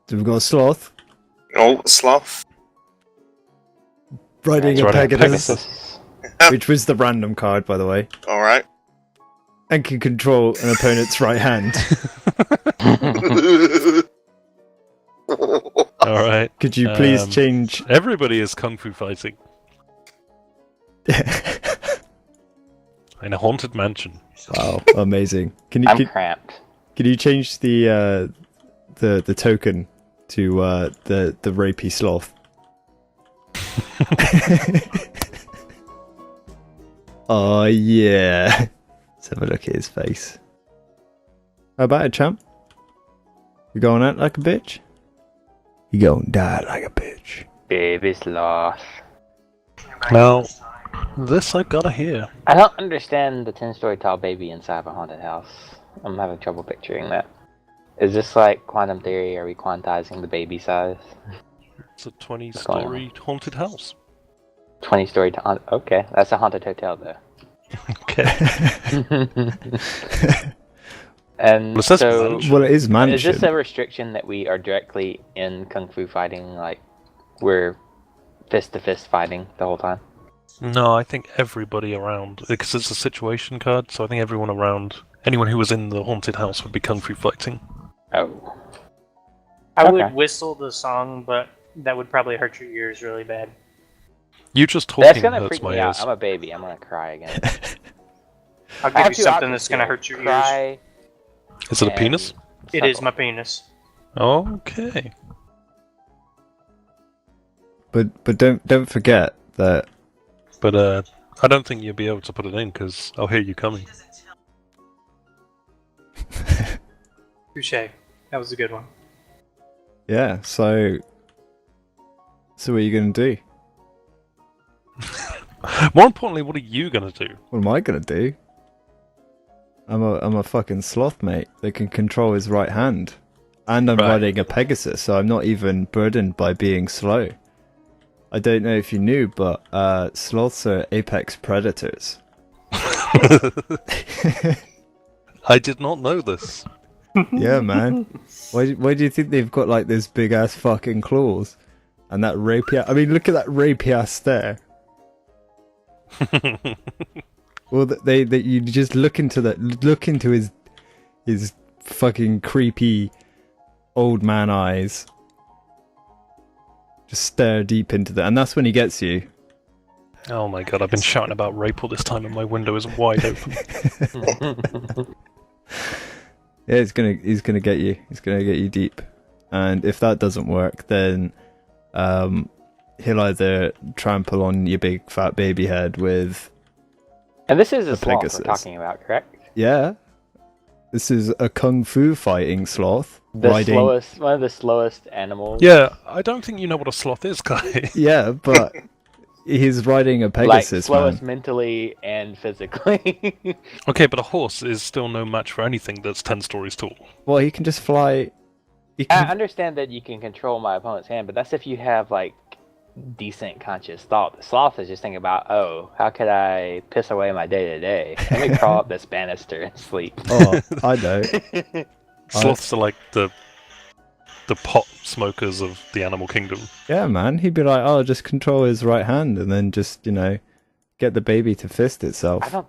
So we've got a sloth. Oh, sloth. Riding a Pegasus. Which was the random card, by the way. Alright. And can control an opponent's right hand. Alright. Could you please change... Everybody is kung fu fighting. In a haunted mansion. Wow, amazing. I'm cramped. Can you change the token to the rapey sloth? Oh yeah. Let's have a look at his face. How about it, champ? You going out like a bitch? You gonna die like a bitch. Baby sloth. Now, this I gotta hear. I don't understand the 10-story tall baby inside of a haunted house. I'm having trouble picturing that. Is this like quantum theory? Are we quantizing the baby size? It's a 20-story haunted house. 20-story okay, that's a haunted hotel though. Okay. And well, so, it is mansion. Is this a restriction that we are directly in kung fu fighting, like we're fist-to-fist fighting the whole time? No, I think everybody around, because it's a situation card, so I think everyone around, anyone who was in the haunted house would be kung fu fighting. Oh. I would whistle the song, but that would probably hurt your ears really bad. You just talking That's gonna hurts freak my me ears. out. I'm a baby. I'm gonna cry again. I'll give you something that's gonna hurt your ears. Is it a penis? It is my penis. Okay. But don't forget that. But I don't think you'll be able to put it in because I'll hear you coming. Touche. That was a good one. Yeah. So what are you gonna do? More importantly, what are you gonna do? What am I gonna do? I'm a fucking sloth, mate. That can control his right hand, and I'm riding a Pegasus, so I'm not even burdened by being slow. I don't know if you knew, but sloths are apex predators. I did not know this. Yeah, man. Why do you think they've got like this big ass fucking claws and that rapey? I mean, look at that rapey ass stare. Well, you just look into his fucking creepy old man eyes. Just stare deep into that, and that's when he gets you. Oh my god, I've been shouting about rape all this time and my window is wide open. Yeah, he's gonna get you. He's gonna get you deep. And if that doesn't work, then he'll either trample on your big fat baby head with. And this is a sloth Pegasus. we're talking about, correct? Yeah. This is a kung fu fighting sloth. One of the slowest animals. Yeah, I don't think you know what a sloth is, Kai. Yeah, but he's riding a Pegasus, like slowest man. mentally and physically. Okay, but a horse is still no match for anything that's 10 stories tall. Well, he can just fly. I understand that you can control my opponent's hand, but that's if you have like decent conscious thought. The sloth is just thinking about, oh, how could I piss away my day to day? Let me crawl up this banister and sleep. Oh, I know. Sloths are like the pot smokers of the animal kingdom. Yeah, man. He'd be like, oh, just control his right hand and then just, get the baby to fist itself. I don't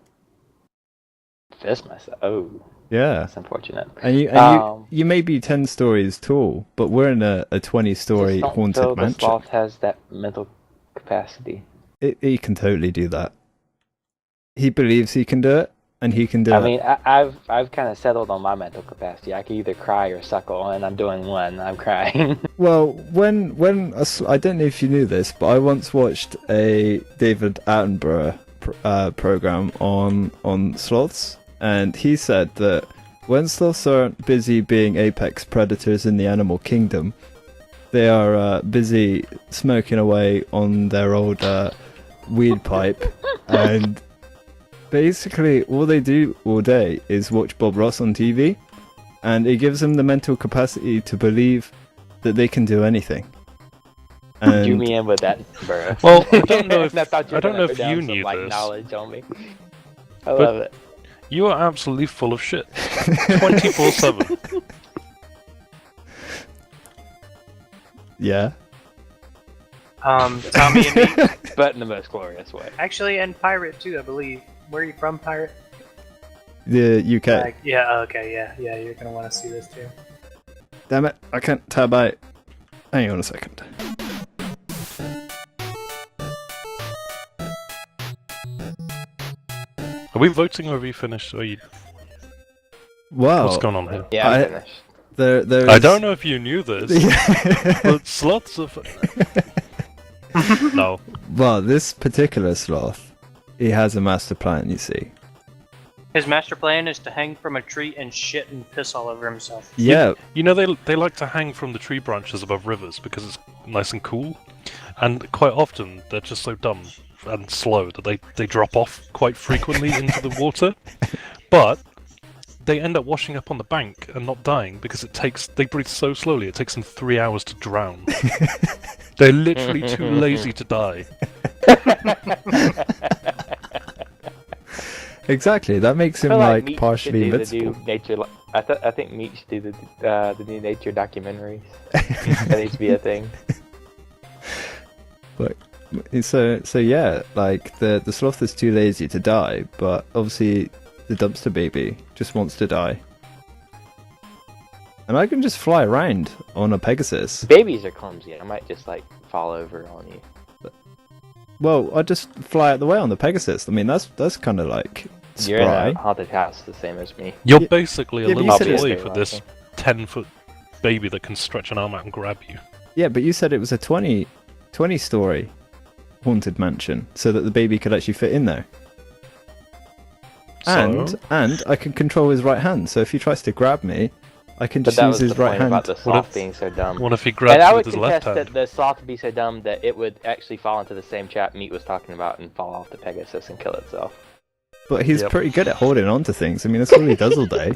fist myself. Oh. Yeah. That's unfortunate. And you may be 10 stories tall, but we're in a 20-story haunted the mansion. sloth has that mental capacity. He can totally do that. He believes he can do it, and he can do it. I mean, I've kind of settled on my mental capacity. I can either cry or suckle, and I'm doing one. I'm crying. Well, I don't know if you knew this, but I once watched a David Attenborough program on sloths, and he said that when sloths aren't busy being apex predators in the animal kingdom, they are busy smoking away on their old weed pipe, and basically all they do all day is watch Bob Ross on TV, and it gives them the mental capacity to believe that they can do anything. And do me in with that, bro. Well, I don't know if, I don't know if you knew like, this. Knowledge on me. I love it. You are absolutely full of shit. 24/7. Yeah. Tommy and me. But in the most glorious way. Actually, and Pirate too, I believe. Where are you from, Pirate? The UK. Like, yeah, okay, yeah, you're gonna want to see this too. Damn it, I can't tab out. Hang on a second. Are we voting or have you finished? Or you... Wow. What's going on here? Yeah, I'm finished. There's... I don't know if you knew this, but sloths are... No. Well, this particular sloth, he has a master plan, you see. His master plan is to hang from a tree and shit and piss all over himself. Yeah. You know, they like to hang from the tree branches above rivers because it's nice and cool. And quite often, they're just so dumb and slow that they drop off quite frequently into the water. But they end up washing up on the bank and not dying because they breathe so slowly, it takes them 3 hours to drown. They're literally too lazy to die. Exactly, that makes him I feel like Meech partially should do invincible. the new nature. I think Meech should do the new nature documentaries. That needs to be a thing. But so yeah, like the sloth is too lazy to die, but obviously the dumpster baby just wants to die. And I can just fly around on a Pegasus. Babies are clumsy. I might just like fall over on you. Well, I just fly out the way on the Pegasus. I mean, that's kind of like spry. You're in a haunted house the same as me. You're basically a yeah, but little you said boy it's- for this 10-foot baby that can stretch an arm out and grab you. Yeah, but you said it was a 20-story haunted mansion, so that the baby could actually fit in there. So? And I can control his right hand, so if he tries to grab me, I can But just that use was his the right point hand. about the What sloth if- being so dumb. What if he And grabs I you would with his left contest hand? that the sloth would be so dumb that it would actually fall into the same trap Meat was talking about and fall off the Pegasus and kill itself. But he's Yep. pretty good at holding on to things. I mean, that's all he does all day.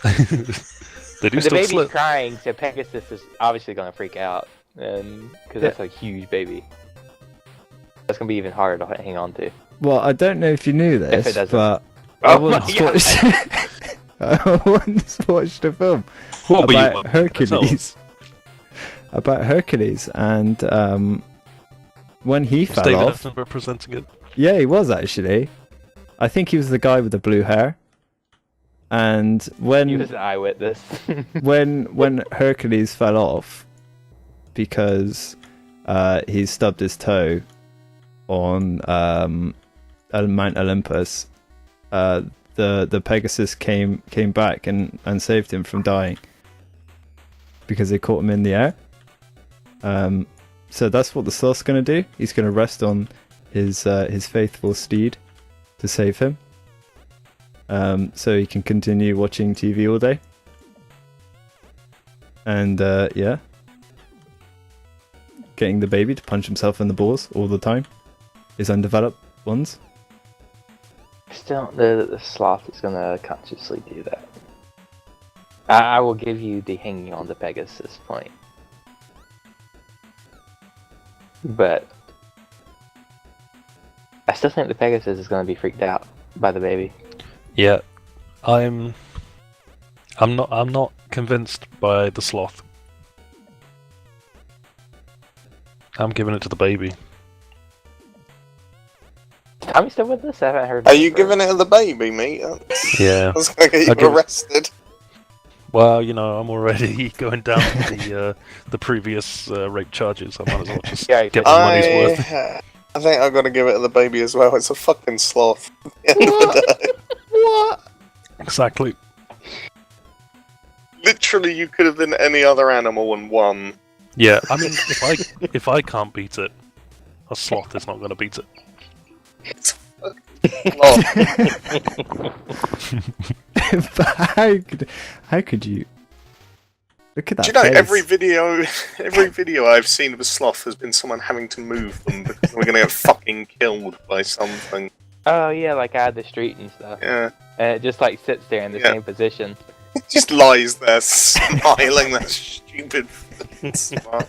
They do The still baby's slip. crying, so Pegasus is obviously going to freak out, because that's a huge baby. That's going to be even harder to hang on to. Well, I don't know if you knew If it this, doesn't. but I Oh my once God. watched I once watched a film What were you about up to? Hercules. About Hercules, and when he Was fell David off, Attenborough presenting it? yeah, he was actually. I think he was the guy with the blue hair. And He when was an eyewitness. when Hercules fell off because he stubbed his toe on Mount Olympus, the Pegasus came back and saved him from dying because they caught him in the air. So that's what the sloth's going to do. He's going to rest on his faithful steed to save him. So he can continue watching TV all day. And yeah, getting the baby to punch himself in the balls all the time. His undeveloped ones. Still, the sloth is going to consciously do that. I will give you the hanging on the Pegasus point. But I still think the Pegasus is going to be freaked out by the baby. Yeah, I'm not convinced by the sloth. I'm giving it to the baby. Tommy still with us? I haven't heard. Are you giving it to the baby, mate? Yeah. I was going to get I'll you give it- arrested. Well, you know, I'm already going down the previous rape charges. I might as well just Yeah, get my money's worth. I think I've got to give it to the baby as well. It's a fucking sloth. At the end of the day. What? Exactly. Literally, you could have been any other animal and won. Yeah, I mean, if I can't beat it, a sloth is not going to beat it. It's a fucking sloth. But how could you look at that? Do you know face. every video I've seen of a sloth has been someone having to move them because we're gonna get fucking killed by something. Oh yeah, like out of the street and stuff. Yeah, And it just like sits there in the Yeah. same position. it just lies there smiling. That stupid fucking smile.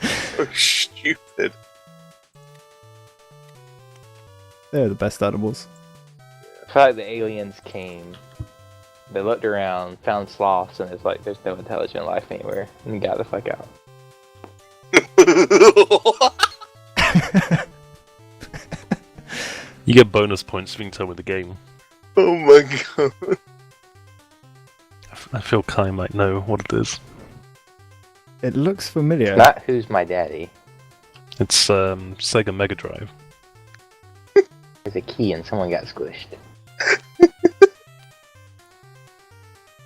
So stupid. They're the best animals. I feel like the aliens came They looked around, found sloths, and it's like there's no intelligent life anywhere, and got the fuck out. You get bonus points for being done with the game. Oh my god. I feel Kai might know what it is. It looks familiar. Not Who's My Daddy. It's Sega Mega Drive. There's a key and someone got squished.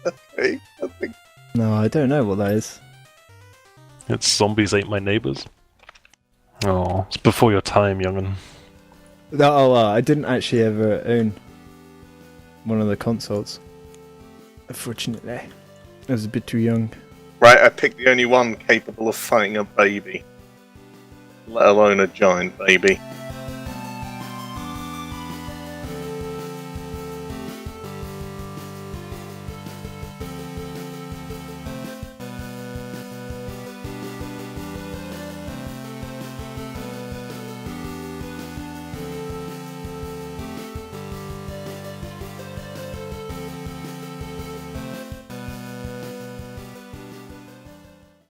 Okay, I think. No, I don't know what that is. It's Zombies Ate My Neighbors. Oh, it's before your time, young'un. No, I didn't actually ever own one of the consoles. Unfortunately, I was a bit too young. Right, I picked the only one capable of fighting a baby. Let alone a giant baby.